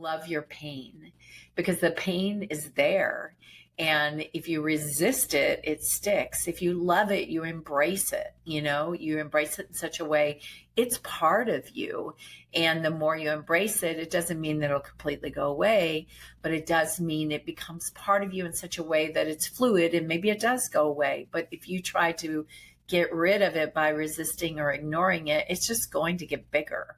love your pain, because the pain is there. And if you resist it, it sticks. If you love it, you embrace it. You embrace it in such a way, it's part of you. And the more you embrace it, it doesn't mean that it'll completely go away, but it does mean it becomes part of you in such a way that it's fluid, and maybe it does go away. But if you try to get rid of it by resisting or ignoring it, it's just going to get bigger.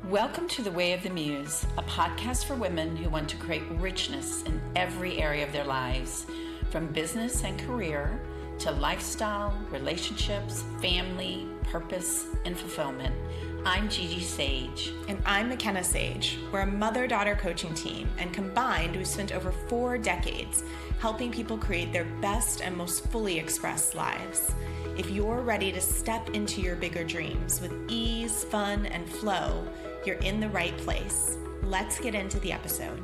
Welcome to The Way of the Muse, a podcast for women who want to create richness in every area of their lives, from business and career to lifestyle, relationships, family, purpose, and fulfillment. I'm Gigi Sage. And I'm Makena Sage. We're a mother-daughter coaching team, and combined, we've spent over 4 decades helping people create their best and most fully expressed lives. If you're ready to step into your bigger dreams with ease, fun, and flow, you're in the right place. Let's get into the episode.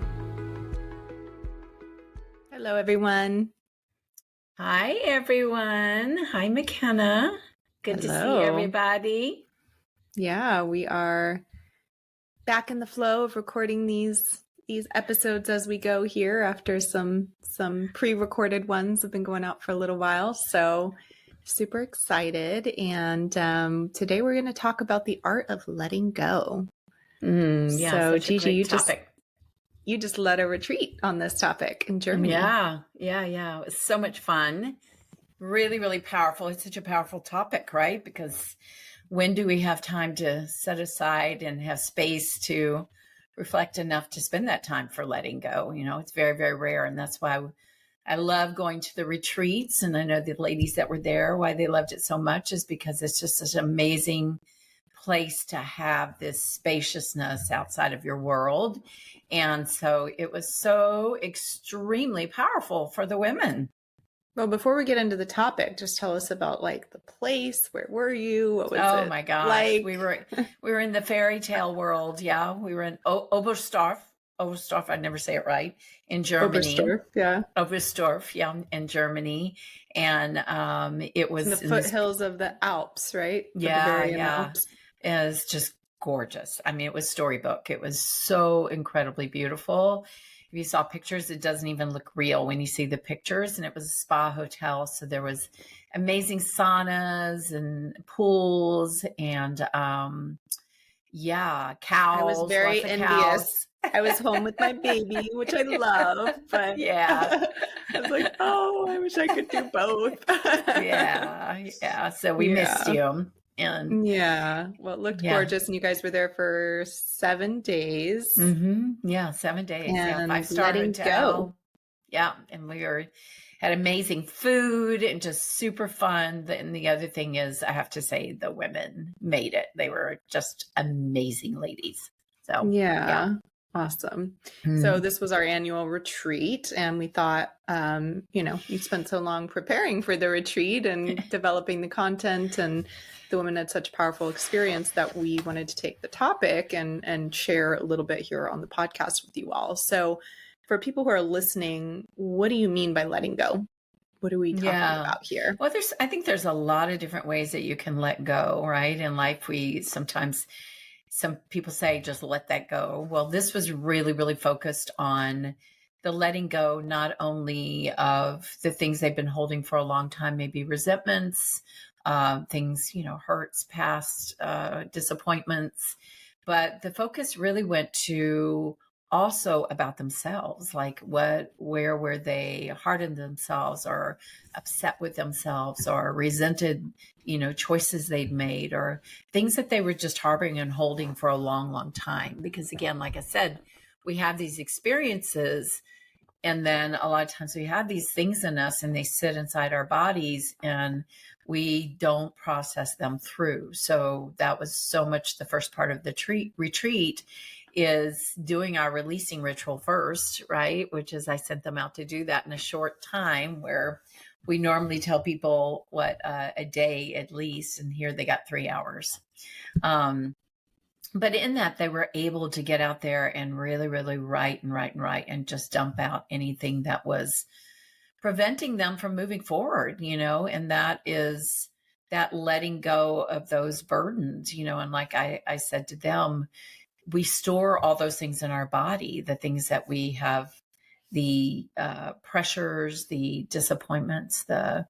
Hello, everyone. Hi, everyone. Hi, Makena. Good to see everybody. Yeah, we are back in the flow of recording these episodes as we go here after some pre-recorded ones have been going out for a little while. So super excited. And today we're going to talk about the art of letting go. Yeah, so Gigi, you just led a retreat on this topic in Germany. Yeah. It was so much fun. Really, really powerful. It's such a powerful topic, right? Because when do we have time to set aside and have space to reflect enough to spend that time for letting go? It's very, very rare. And that's why I love going to the retreats. And I know the ladies that were there, why they loved it so much is because it's just such an amazing place to have this spaciousness outside of your world. And so it was so extremely powerful for the women. Well, before we get into the topic, just tell us about like the place. Where were you? What was it? Oh my gosh. Like? We were in the fairy tale world. Yeah. We were in Oberstdorf. I'd never say it right. In Germany. Oberstdorf, yeah, in Germany. And it was in the foothills of the Alps, right? Alps. It was just gorgeous. I mean, it was storybook. It was so incredibly beautiful. If you saw pictures, it doesn't even look real when you see the pictures. And it was a spa hotel. So there was amazing saunas and pools and cows. I was very envious. I was home with my baby, which I love, but yeah, I was like, oh, I wish I could do both. Yeah. So we missed you. And well, it looked gorgeous, and you guys were there for 7 days. Mm-hmm. Yeah, 7 days. And 5-star hotel. Yeah, and we had amazing food and just super fun. And the other thing is, I have to say, the women made it. They were just amazing ladies. So yeah. Awesome. So this was our annual retreat, and we thought, you spent so long preparing for the retreat and developing the content, and the women had such a powerful experience that we wanted to take the topic and share a little bit here on the podcast with you all. So for people who are listening, what do you mean by letting go? What are we talking about here? Well, I think there's a lot of different ways that you can let go, right? In life, some people say, just let that go. Well, this was really, really focused on the letting go, not only of the things they've been holding for a long time, maybe resentments, things, hurts, past disappointments, but the focus really went to also about themselves, like where were they hard on themselves or upset with themselves or resented, choices they'd made or things that they were just harboring and holding for a long, long time. Because again, like I said, we have these experiences, and then a lot of times we have these things in us and they sit inside our bodies and we don't process them through. So that was so much the first part of the retreat is doing our releasing ritual first, right? Which is I sent them out to do that in a short time, where we normally tell people a day at least, and here they got 3 hours. But in that, they were able to get out there and really, really write and just dump out anything that was preventing them from moving forward, and that is that letting go of those burdens, and like I said to them, we store all those things in our body, the things that we have, the pressures, the disappointments, the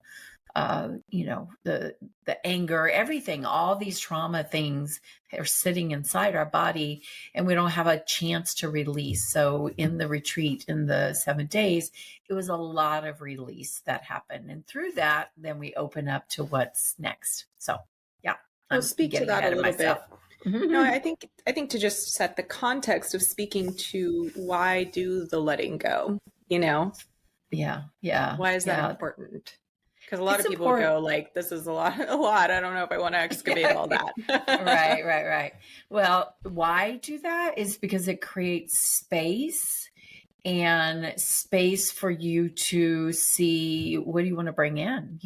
the anger, everything, all these trauma things are sitting inside our body, and we don't have a chance to release. So in the retreat, in the 7 days, it was a lot of release that happened, and through that, then we open up to what's next. So yeah, We'll I'm speak to getting that a ahead of little myself. bit. No, I think to just set the context of speaking to why do the letting go, Yeah, why is that yeah. important? Because a lot It's of people would important. go like, this is a lot. I don't know if I want to excavate all that. Right. Well, why do that is because it creates space for you to see what do you want to bring in,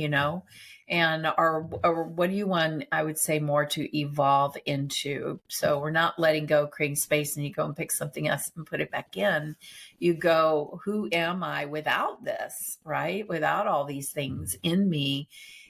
and or what do you want, I would say, more to evolve into. So we're not letting go, creating space, and you go and pick something else and put it back in. You go, who am I without this, right? Without all these things in me.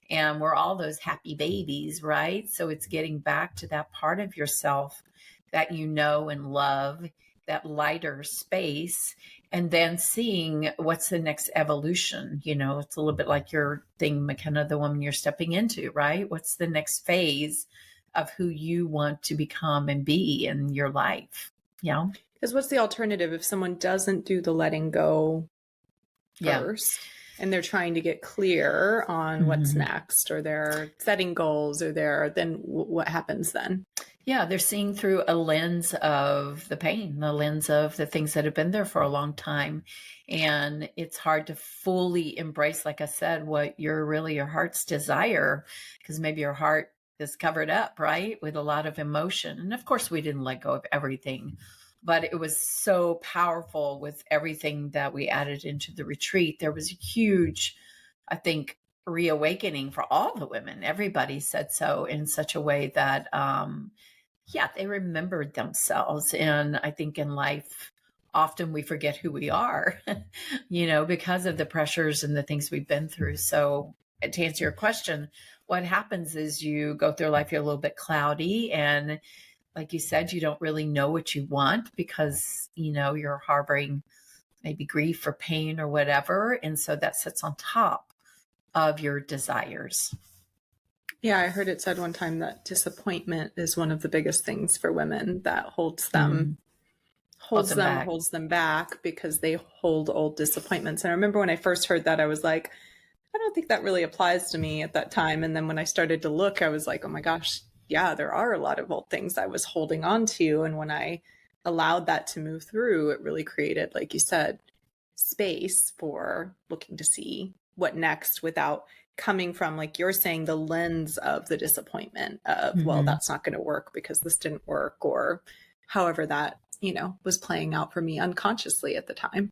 And we're all those happy babies, right? So it's getting back to that part of yourself that you know and love, that lighter space, and then seeing what's the next evolution. It's a little bit like your thing, McKenna, the woman you're stepping into, right? What's the next phase of who you want to become and be in your life? Yeah. Because what's the alternative if someone doesn't do the letting go first and they're trying to get clear on what's next, or they're setting goals, or then what happens then? Yeah, they're seeing through a lens of the pain, the lens of the things that have been there for a long time. And it's hard to fully embrace, like I said, what your heart's desire, because maybe your heart is covered up, right, with a lot of emotion. And of course, we didn't let go of everything, but it was so powerful with everything that we added into the retreat. There was a huge, I think, reawakening for all the women. Everybody said so in such a way that, they remembered themselves. And I think in life, often we forget who we are, because of the pressures and the things we've been through. So to answer your question, what happens is you go through life, you're a little bit cloudy, and like you said, you don't really know what you want because, you're harboring maybe grief or pain or whatever. And so that sits on top of your desires. Yeah, I heard it said one time that disappointment is one of the biggest things for women that holds them back because they hold old disappointments. And I remember when I first heard that, I was like, I don't think that really applies to me at that time. And then when I started to look, I was like, oh my gosh, yeah, there are a lot of old things I was holding on to. And when I allowed that to move through, it really created, like you said, space for looking to see what next without coming from, like you're saying, the lens of the disappointment of, well, that's not going to work because this didn't work, or however that, was playing out for me unconsciously at the time.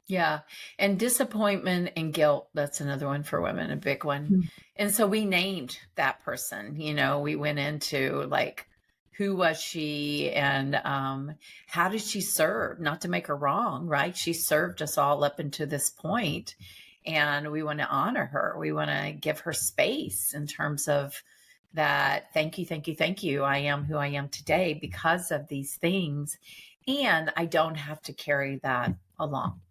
Yeah. And disappointment and guilt, that's another one for women, a big one. And so we named that person, we went into like, who was she, and how did she serve? Not to make her wrong, right? She served us all up until this point, and we want to honor her. We want to give her space in terms of that. Thank you. I am who I am today because of these things, and I don't have to carry that along.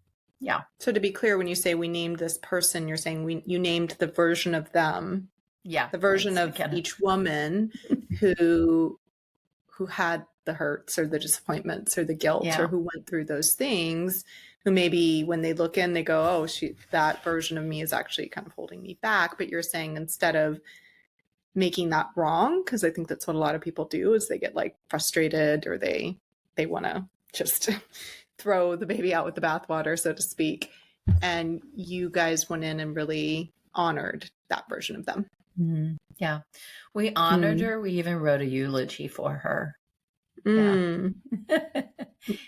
Yeah. So to be clear, when you say we named this person, you're saying you named the version of them. Yeah. The version of McKenna. Each woman who had the hurts or the disappointments or the guilt or who went through those things, who maybe when they look in, they go, oh, that version of me is actually kind of holding me back. But you're saying instead of making that wrong, because I think that's what a lot of people do, is they get like frustrated, or they want to just throw the baby out with the bathwater, so to speak. And you guys went in and really honored that version of them. Yeah. We honored her. We even wrote a eulogy for her. Yeah.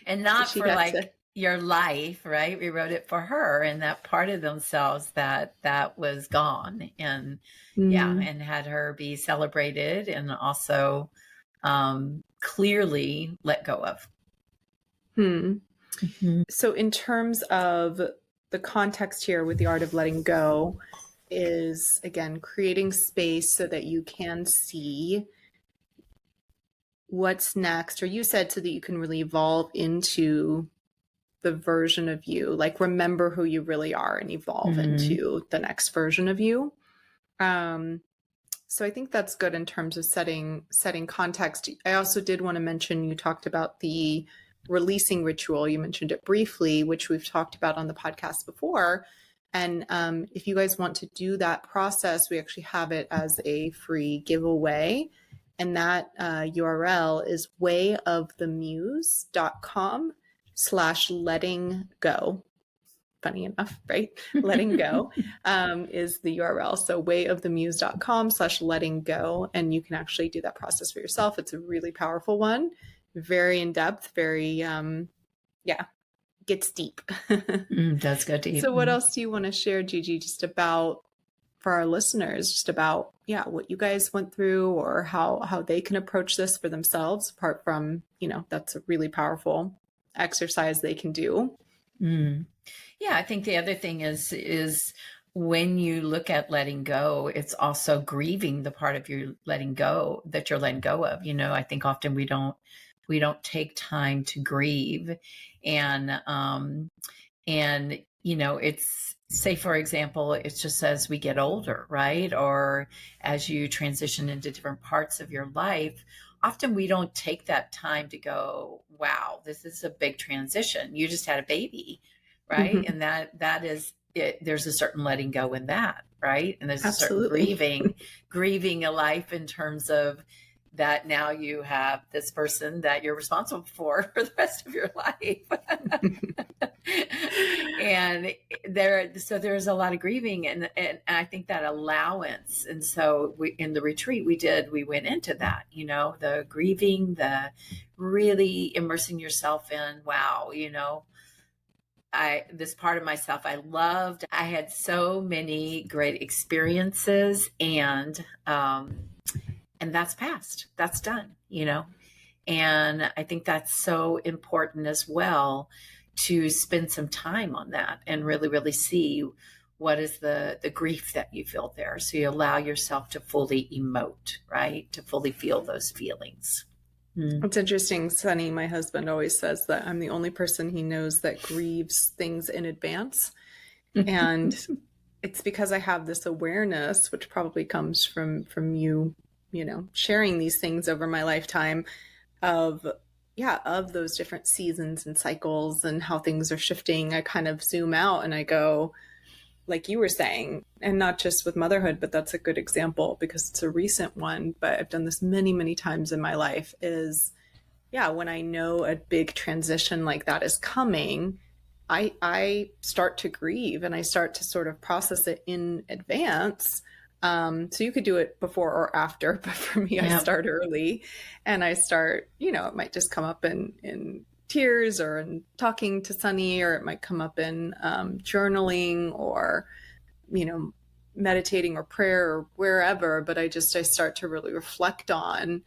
And not for like your life, right? We wrote it for her and that part of themselves that was gone, and and had her be celebrated and also clearly let go of. So in terms of the context here with the art of letting go is, again, creating space so that you can see what's next, or you said so that you can really evolve into the version of you, like remember who you really are and evolve into the next version of you. So I think that's good in terms of setting context. I also did want to mention, you talked about the releasing ritual. You mentioned it briefly, which we've talked about on the podcast before. And if you guys want to do that process, we actually have it as a free giveaway. And that URL is wayofthemuse.com/letting go. Funny enough, right? Letting go is the URL. So wayofthemuse.com/letting go. And you can actually do that process for yourself. It's a really powerful one, very in depth, very, gets deep. Does go deep. So what else do you want to share, Gigi, just about, for our listeners, just about, what you guys went through, or how they can approach this for themselves, apart from, that's a really powerful exercise they can do. Yeah, I think the other thing is when you look at letting go, it's also grieving the part of your letting go that you're letting go of. I think often we don't take time to grieve, and it's, say, for example, it's just as we get older, right? Or as you transition into different parts of your life, often we don't take that time to go, wow, this is a big transition. You just had a baby, right? And that is it. There's a certain letting go in that, right? And there's Absolutely. a certain grieving a life in terms of that now you have this person that you're responsible for the rest of your life. And there's a lot of grieving, and I think that allowance. And so in the retreat we went into that, the grieving, the really immersing yourself in, wow, this part of myself I loved. I had so many great experiences, and that's past, that's done, and I think that's so important as well, to spend some time on that and really, really see what is the grief that you feel there. So you allow yourself to fully emote, right? To fully feel those feelings. It's interesting. Sonny, my husband, always says that I'm the only person he knows that grieves things in advance. And it's because I have this awareness, which probably comes from you, sharing these things over my lifetime, of those different seasons and cycles and how things are shifting. I kind of zoom out and I go, like you were saying, and not just with motherhood, but that's a good example because it's a recent one, but I've done this many, many times in my life, is when I know a big transition like that is coming, I start to grieve and I start to sort of process it in advance. So you could do it before or after, but for me, I start early, and I start, it might just come up in tears or in talking to Sunny, or it might come up in journaling, or, meditating or prayer or wherever. But I start to really reflect on.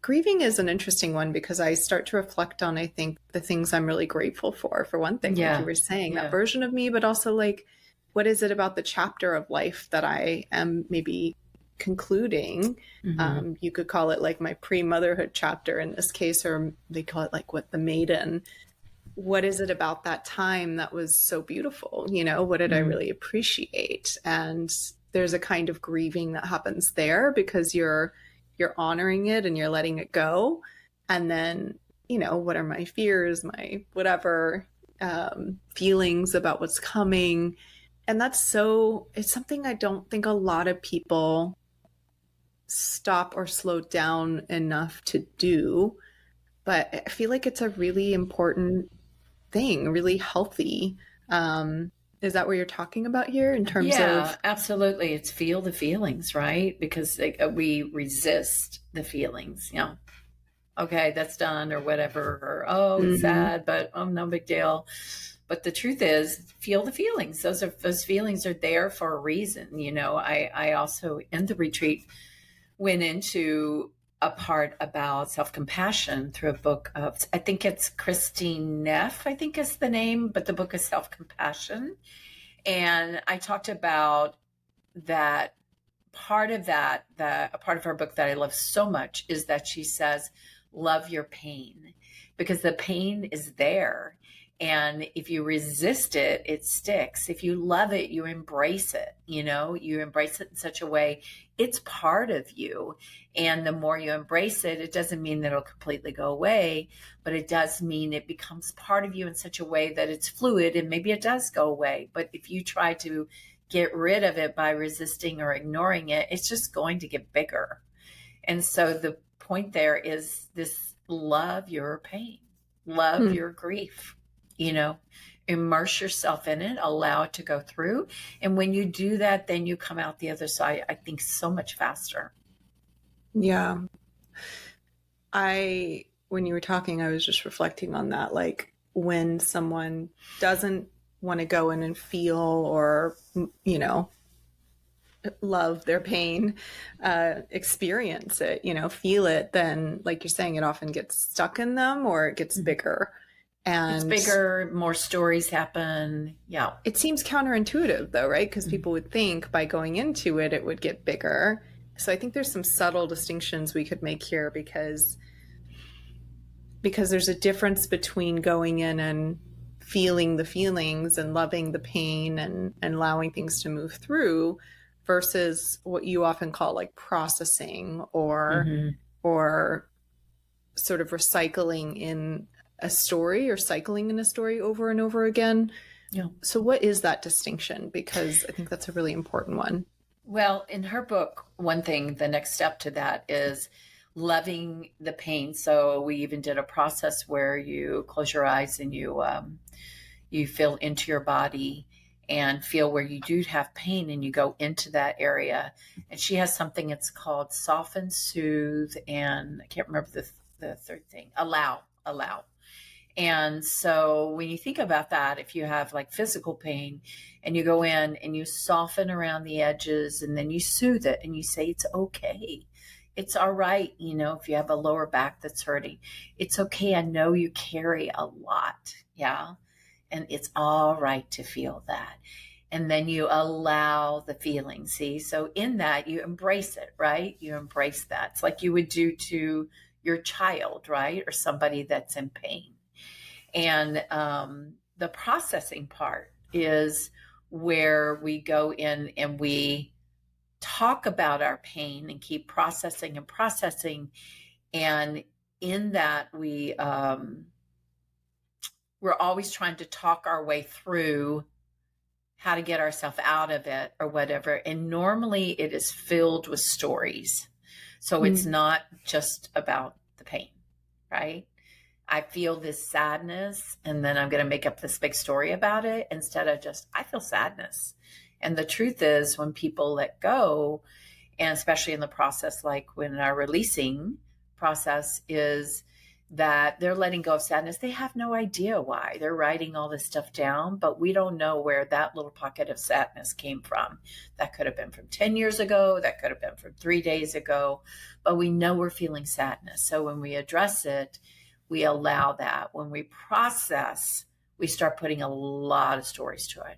Grieving is an interesting one because I start to reflect on, I think, the things I'm really grateful for one thing, like you were saying, that version of me, but also like, what is it about the chapter of life that I am maybe concluding? You could call it like my pre-motherhood chapter in this case, or they call it like the maiden. What is it about that time that was so beautiful? What did I really appreciate? And there's a kind of grieving that happens there because you're honoring it and you're letting it go. And then, what are my fears, my whatever feelings about what's coming? And it's something I don't think a lot of people stop or slow down enough to do. But I feel like it's a really important thing, really healthy. Is that what you're talking about here in terms of? Absolutely. It's feel the feelings, right? Because we resist the feelings, okay, that's done or whatever, or, it's sad, but no big deal. But the truth is, feel the feelings. Those feelings are there for a reason. I also in the retreat went into a part about self-compassion through a book of, I think it's Christine Neff, I think is the name, but the book is Self-Compassion. And I talked about that part of that, a part of her book that I love so much is that she says, love your pain, because the pain is there. And if you resist it, it sticks. If you love it, you embrace it. You embrace it in such a way, it's part of you. And the more you embrace it, it doesn't mean that it'll completely go away, but it does mean it becomes part of you in such a way that it's fluid, and maybe it does go away. But if you try to get rid of it by resisting or ignoring it, it's just going to get bigger. And so the point there is this: love your pain, love your grief. Immerse yourself in it, allow it to go through. And when you do that, then you come out the other side, I think, so much faster. Yeah. When you were talking, I was just reflecting on that. Like, when someone doesn't want to go in and feel or, love their pain, experience it, feel it, then, like you're saying, it often gets stuck in them, or it gets bigger. And it's bigger, more stories happen. Yeah. It seems counterintuitive though, right? Because people would think by going into it, it would get bigger. So I think there's some subtle distinctions we could make here, because there's a difference between going in and feeling the feelings and loving the pain and allowing things to move through, versus what you often call like processing or sort of recycling in a story, or cycling in a story over and over again. Yeah. So what is that distinction? Because I think that's a really important one. Well, in her book, one thing, the next step to that is loving the pain. So we even did a process where you close your eyes and you feel into your body and feel where you do have pain, and you go into that area. And she has something, it's called soften, soothe, and I can't remember the third thing, allow. And so when you think about that, if you have like physical pain and you go in and you soften around the edges and then you soothe it and you say, it's okay. It's all right. If you have a lower back that's hurting, it's okay. I know you carry a lot. Yeah. And it's all right to feel that. And then you allow the feeling. See, so in that you embrace it, right? You embrace that. It's like you would do to your child, right? Or somebody that's in pain. And the processing part is where we go in and we talk about our pain and keep processing and processing. And in that, we're always trying to talk our way through how to get ourselves out of it or whatever. And normally it is filled with stories. So it's not just about the pain, right? I feel this sadness, and then I'm going to make up this big story about it instead of just, I feel sadness. And the truth is, when people let go, and especially in the process, like when our releasing process is that they're letting go of sadness, they have no idea why. They're writing all this stuff down, but we don't know where that little pocket of sadness came from. That could have been from 10 years ago. That could have been from 3 days ago, but we know we're feeling sadness. So when we address it, we allow that. When we process, we start putting a lot of stories to it.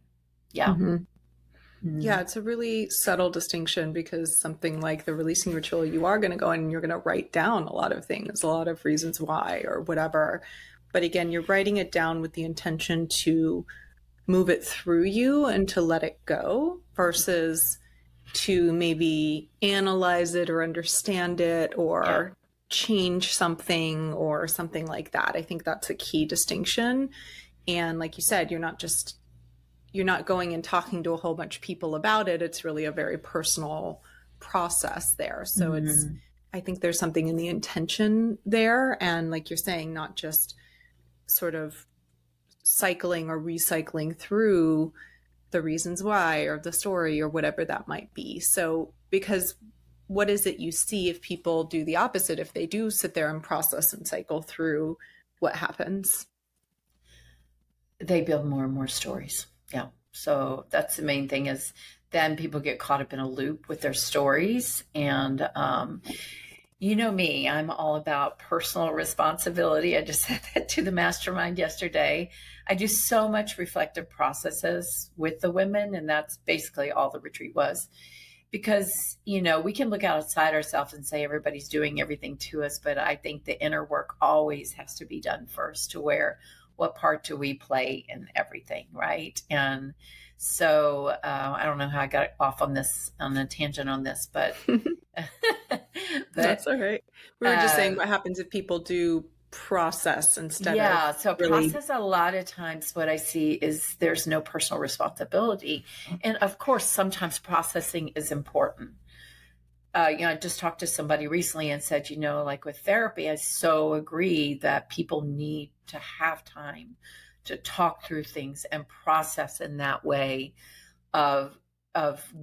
Yeah. Yeah, it's a really subtle distinction, because something like the releasing ritual, you are going to go in and you're going to write down a lot of things, a lot of reasons why or whatever. But again, you're writing it down with the intention to move it through you and to let it go, versus to maybe analyze it or understand it or change something or something like that. I think that's a key distinction. And like you said, you're not going and talking to a whole bunch of people about it. It's really a very personal process there. So I think there's something in the intention there. And like you're saying, not just sort of cycling or recycling through the reasons why or the story or whatever that might be. So, because what is it you see if people do the opposite, if they do sit there and process and cycle through, what happens? They build more and more stories. Yeah. So that's the main thing, is then people get caught up in a loop with their stories. And you know me, I'm all about personal responsibility. I just said that to the mastermind yesterday. I do so much reflective processes with the women, and that's basically all the retreat was. because, you know, we can look outside ourselves and say everybody's doing everything to us, but I think the inner work always has to be done first, to where what part do we play in everything, right? And so I don't know how I got off on a tangent on this, but That's all right. We were just saying what happens if people do process instead of so really. process, a lot of times what I see is there's no personal responsibility. And of course, sometimes processing is important. You know, I just talked to somebody recently and said, you know, like with therapy, I so agree that people need to have time to talk through things and process in that way of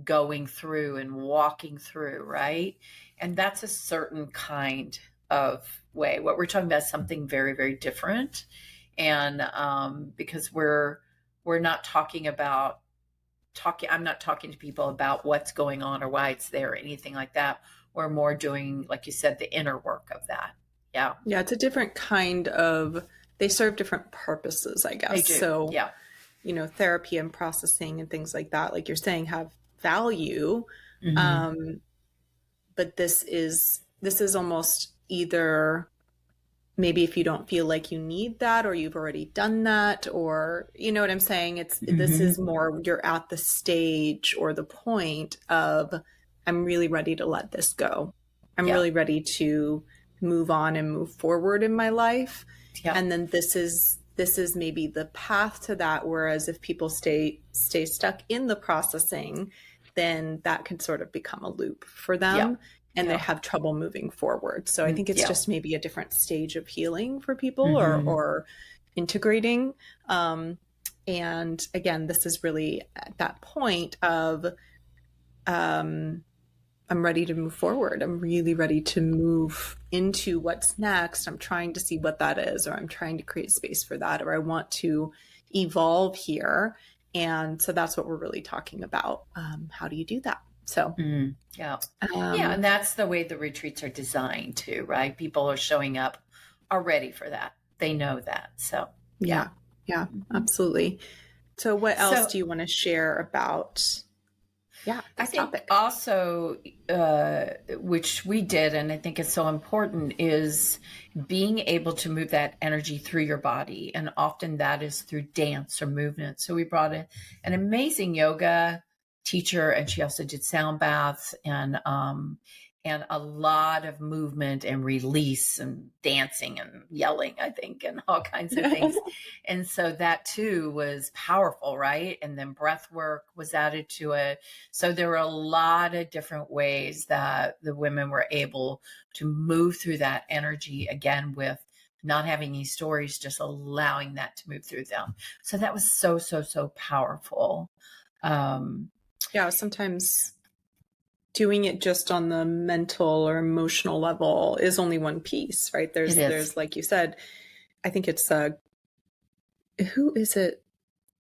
going through and walking through, right? And that's a certain kind of way. What we're talking about is something very, very different. And because we're not talking about I'm not talking to people about what's going on or why it's there or anything like that. We're more doing, like you said, the inner work of that. Yeah. Yeah, it's a different kind of, they serve different purposes, I guess. They do. So, yeah. you know, therapy and processing and things like that, like you're saying, have value. But this is almost either maybe if you don't feel like you need that, or you've already done that, or you know what I'm saying? This is more, you're at the stage or the point of, I'm really ready to let this go. I'm really ready to move on and move forward in my life. Yeah. And then this is maybe the path to that. Whereas if people stay stuck in the processing, then that can sort of become a loop for them. And they have trouble moving forward. So I think it's just maybe a different stage of healing for people, or integrating. And again, this is really at that point of, I'm ready to move forward. I'm really ready to move into what's next. I'm trying to see what that is, or I'm trying to create space for that, or I want to evolve here. And so that's what we're really talking about. How do you do that? So, and that's the way the retreats are designed too, right? People are showing up, are ready for that. They know that. So, yeah, absolutely. So what else do you want to share about, this I think topic? Also, which we did, and I think is so important, is being able to move that energy through your body. And often that is through dance or movement. So we brought in an amazing yoga teacher, and she also did sound baths and a lot of movement and release and dancing and yelling, I think, and all kinds of things. And so that too was powerful, right? And then breath work was added to it. So there were a lot of different ways that the women were able to move through that energy, again, with not having any stories, just allowing that to move through them. So that was so, so, so powerful. Sometimes doing it just on the mental or emotional level is only one piece, right? There's like you said, I think it's who is it?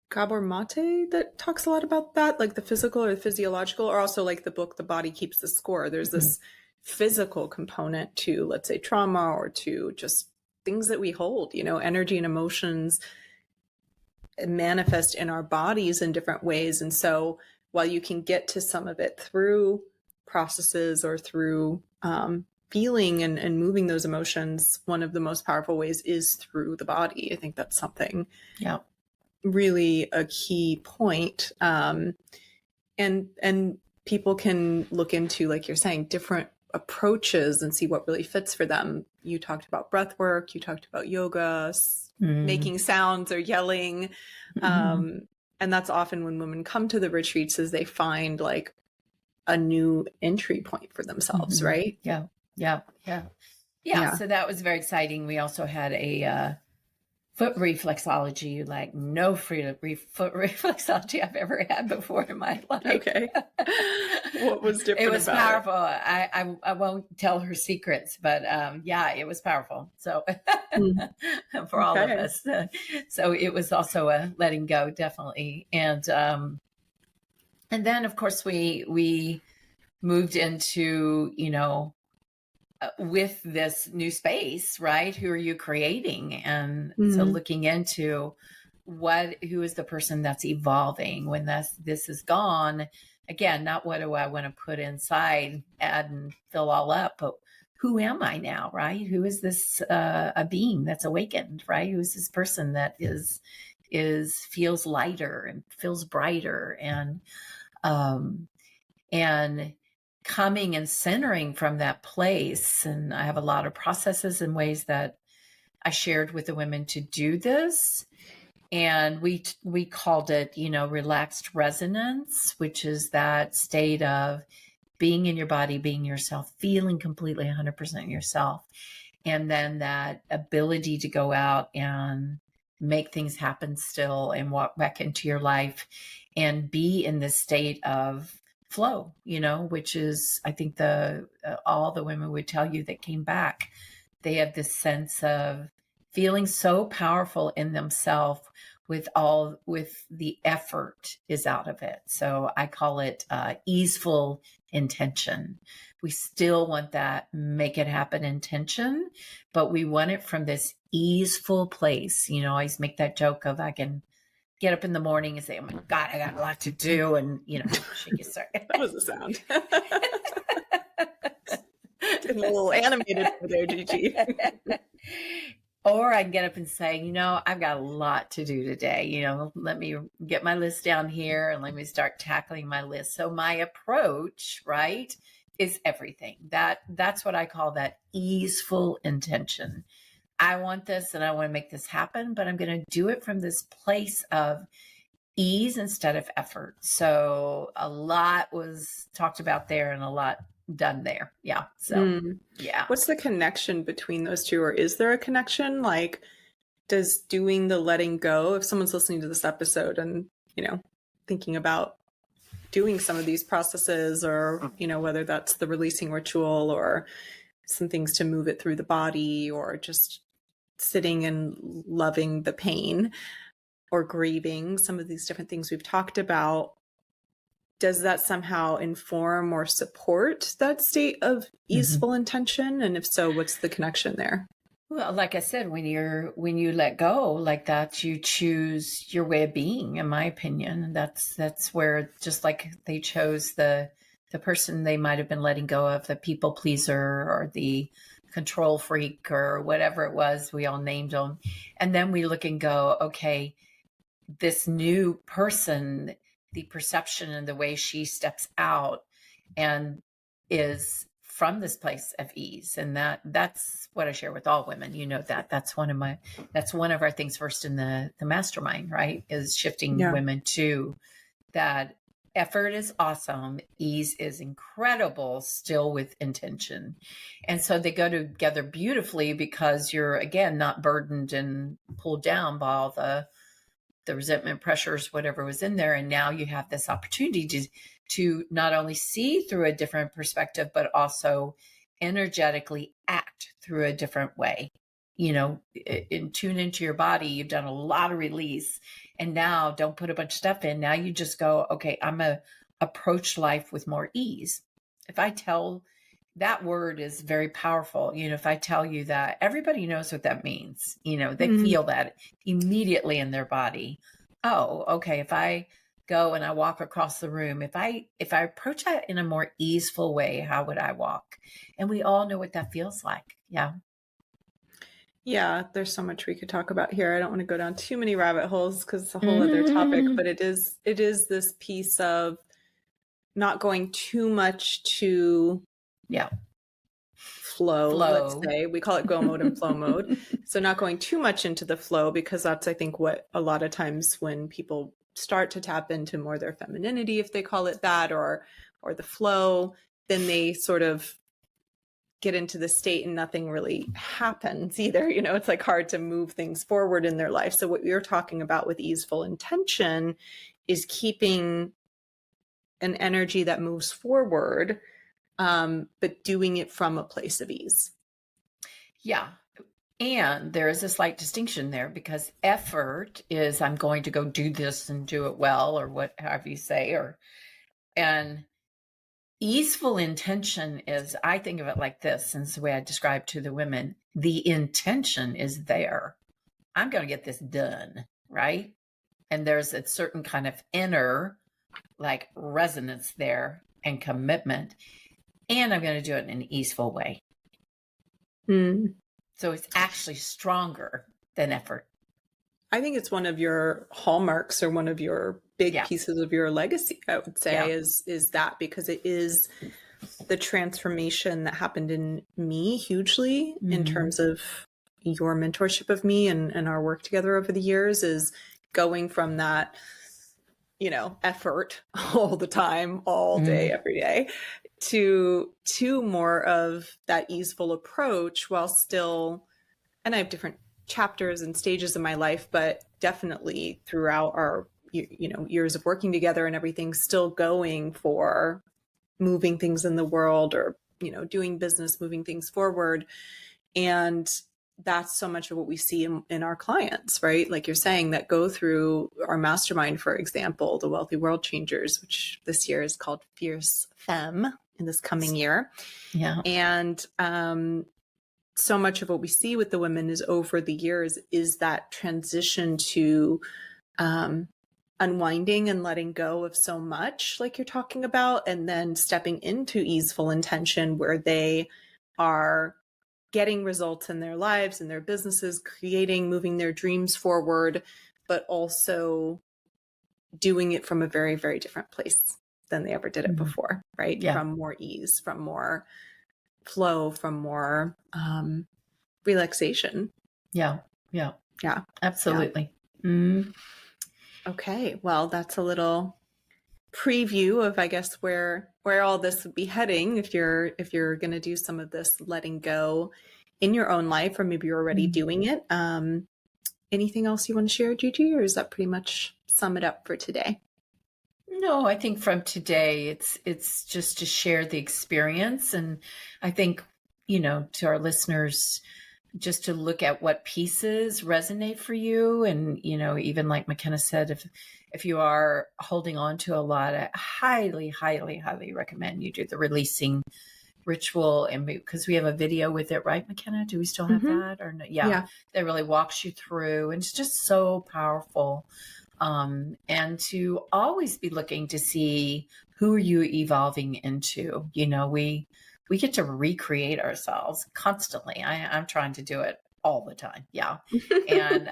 Gabor Mate that talks a lot about that, like the physical or the physiological, or also like the book The Body Keeps the Score. There's this physical component to, let's say, trauma, or to just things that we hold, you know, energy and emotions manifest in our bodies in different ways. And so while you can get to some of it through processes or through feeling and moving those emotions, one of the most powerful ways is through the body. I think that's something really a key point. And people can look into, like you're saying, different approaches and see what really fits for them. You talked about breath work, you talked about yoga, making sounds or yelling. And that's often when women come to the retreats, is they find like a new entry point for themselves, right? Yeah. So that was very exciting. We also had a foot reflexology, like no foot reflexology I've ever had before in my life. Okay. What was different? It was powerful. I won't tell her secrets, but it was powerful. So for all of us. So it was also a letting go, definitely. And then of course we moved into, you know, with this new space, right? Who are you creating? And so looking into who is the person that's evolving when this is gone? Again, not what do I want to put inside, add and fill all up, but who am I now, right? Who is this a being that's awakened, right? Who's this person that feels lighter and feels brighter, and coming and centering from that place. And I have a lot of processes and ways that I shared with the women to do this. And we called it, relaxed resonance, which is that state of being in your body, being yourself, feeling completely 100% yourself. And then that ability to go out and make things happen still and walk back into your life and be in this state of flow, which is, I think all the women would tell you that came back, they have this sense of feeling so powerful in themselves with the effort is out of it. So I call it easeful intention. We still want that make it happen intention, but we want it from this easeful place. I always make that joke of I can get up in the morning and say, oh my God, I got a lot to do. And, shake your start. That was the sound. Getting a little animated over there, Gigi. Or I can get up and say, I've got a lot to do today. Let me get my list down here and let me start tackling my list. So my approach, right, is everything. That's what I call that easeful intention. I want this and I want to make this happen, but I'm going to do it from this place of ease instead of effort. So a lot was talked about there and a lot done there. Yeah. So, yeah. What's the connection between those two? Or is there a connection? Like, does doing the letting go, if someone's listening to this episode and, thinking about doing some of these processes or, whether that's the releasing ritual or some things to move it through the body or just sitting and loving the pain or grieving, some of these different things we've talked about, does that somehow inform or support that state of easeful intention? And if so, what's the connection there? Well, like I said, when you let go like that, you choose your way of being, in my opinion. That's where, just like they chose the person they might have been letting go of, the people pleaser or the control freak or whatever it was, we all named them. And then we look and go, okay, this new person, the perception and the way she steps out and is from this place of ease. And that's what I share with all women. That's one of our things first in the mastermind, right? Is shifting women to that. Effort is awesome. Ease is incredible, still with intention. And so they go together beautifully because you're, again, not burdened and pulled down by all the resentment, pressures, whatever was in there. And now you have this opportunity to not only see through a different perspective, but also energetically act through a different way. Tune into your body. You've done a lot of release. And now don't put a bunch of stuff in. Now you just go, okay, I'm going to approach life with more ease. If I tell, that word is very powerful. If I tell you that, everybody knows what that means. They feel that immediately in their body. Oh, okay. If I go and I walk across the room, if I approach that in a more easeful way, how would I walk? And we all know what that feels like. Yeah. Yeah, there's so much we could talk about here. I don't want to go down too many rabbit holes because it's a whole other topic, but it is this piece of not going too much to flow, let's say. We call it go mode and flow mode. So not going too much into the flow, because that's, I think, what a lot of times when people start to tap into more their femininity, if they call it that, or the flow, then they sort of get into the state and nothing really happens either. It's like hard to move things forward in their life. So what you're talking about with easeful intention is keeping an energy that moves forward, but doing it from a place of ease. Yeah. And there is a slight distinction there, because effort is I'm going to go do this and do it well, or whatever you say, and easeful intention is, I think of it like this, and it's the way I describe to the women, the intention is there. I'm going to get this done, right? And there's a certain kind of inner like resonance there and commitment. And I'm going to do it in an easeful way. Mm. So it's actually stronger than effort. I think it's one of your hallmarks or one of your big pieces of your legacy, I would say, is that, because it is the transformation that happened in me hugely in terms of your mentorship of me and our work together over the years, is going from that, effort all the time, all day, every day, to more of that easeful approach, while still, and I have different chapters and stages in my life, but definitely throughout our years of working together and everything, still going for moving things in the world, or doing business, moving things forward. And that's so much of what we see in our clients, right? Like you're saying, that go through our mastermind, for example, the Wealthy World Changers, which this year is called Fierce Femme in this coming year. And so much of what we see with the women is, over the years, is that transition to unwinding and letting go of so much, like you're talking about, and then stepping into easeful intention, where they are getting results in their lives and their businesses, moving their dreams forward, but also doing it from a very, very different place than they ever did it before, right? From more ease, from more flow, from more relaxation. Yeah. Absolutely. Okay, well, that's a little preview of, I guess, where all this would be heading if you're going to do some of this letting go in your own life, or maybe you're already doing it. Anything else you want to share, Gigi, or is that pretty much sum it up for today? No, I think from today, it's just to share the experience. And I think, to our listeners, just to look at what pieces resonate for you. And, even like Makena said, if you are holding on to a lot, I highly, highly, highly recommend you do the releasing ritual. And because we have a video with it, right, Makena? Do we still have that or no? Yeah. That really walks you through, and it's just so powerful. And to always be looking to see, who are you evolving into? We get to recreate ourselves constantly. I'm trying to do it all the time. Yeah. And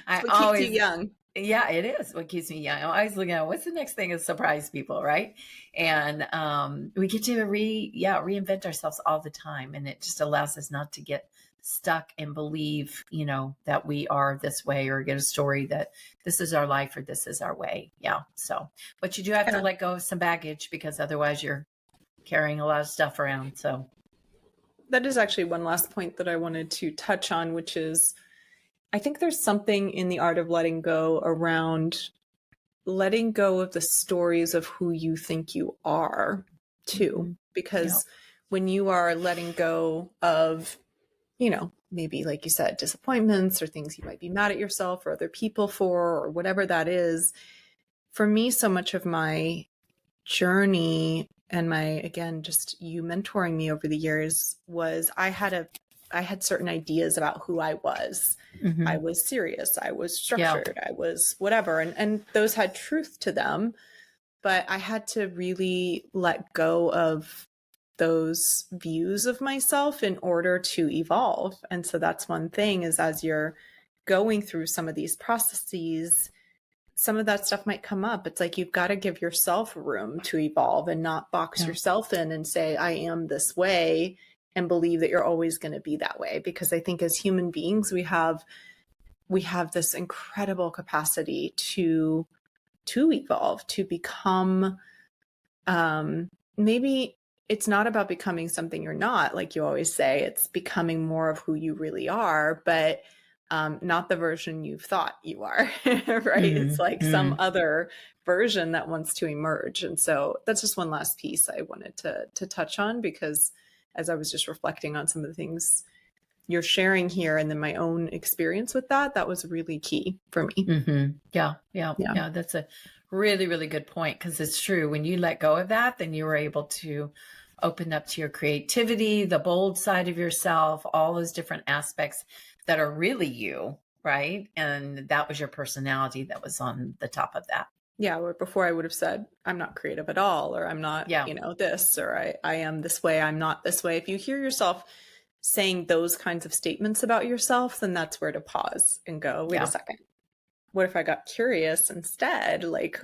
I always keeps you young. Yeah, it is what keeps me young. I'm always looking at what's the next thing to surprise people, right? And we get to reinvent ourselves all the time. And it just allows us not to get stuck and believe, that we are this way, or get a story that this is our life or this is our way. Yeah. So, but you do have to let go of some baggage, because otherwise you're carrying a lot of stuff around. So that is actually one last point that I wanted to touch on, which is, I think there's something in the art of letting go around letting go of the stories of who you think you are too. Because when you are letting go of, maybe, like you said, disappointments or things you might be mad at yourself or other people for, or whatever that is, for me, so much of my journey and again, just you mentoring me over the years, was I had certain ideas about who I was. I was serious. I was structured. I was whatever. And those had truth to them, but I had to really let go of those views of myself in order to evolve. And so that's one thing, is as you're going through some of these processes, some of that stuff might come up. It's like, you've got to give yourself room to evolve and not box yourself in and say, I am this way, and believe that you're always going to be that way. Because I think as human beings, we have this incredible capacity to evolve, to become, maybe it's not about becoming something you're not, like you always say, it's becoming more of who you really are, but not the version you've thought you are, right? It's like some other version that wants to emerge. And so that's just one last piece I wanted to touch on, because as I was just reflecting on some of the things you're sharing here, and then my own experience with that was really key for me. Yeah. That's a really, really good point, because it's true. When you let go of that, then you were able to open up to your creativity, the bold side of yourself, all those different aspects that are really you, right? And that was your personality that was on the top of that. Yeah, where before I would have said, I'm not creative at all, or I'm not, Yeah. This, or I am this way, I'm not this way. If you hear yourself saying those kinds of statements about yourself, then that's where to pause and go, wait a second. What if I got curious instead? Like,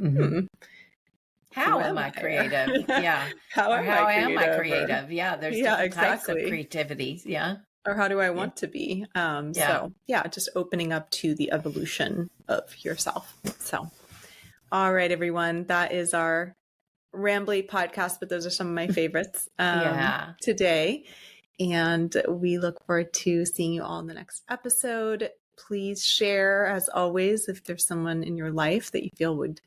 how am I creative? Yeah. How am I creative? Yeah. There's different types of creativity. Yeah. Or how do I want to be? So just opening up to the evolution of yourself. So, all right, everyone, that is our rambly podcast, but those are some of my favorites today. And we look forward to seeing you all in the next episode. Please share, as always, if there's someone in your life that you feel would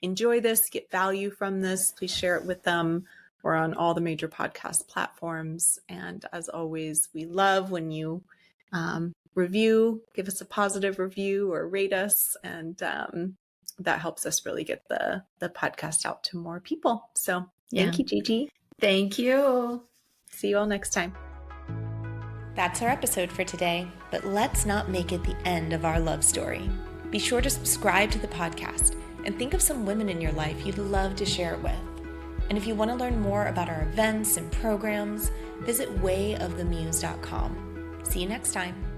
enjoy this, get value from this, please share it with them. We're on all the major podcast platforms. And as always, we love when you review, give us a positive review or rate us. And that helps us really get the podcast out to more people. So thank you, Gigi. Thank you. See you all next time. That's our episode for today, but let's not make it the end of our love story. Be sure to subscribe to the podcast and think of some women in your life you'd love to share it with. And if you want to learn more about our events and programs, visit wayofthemuse.com. See you next time.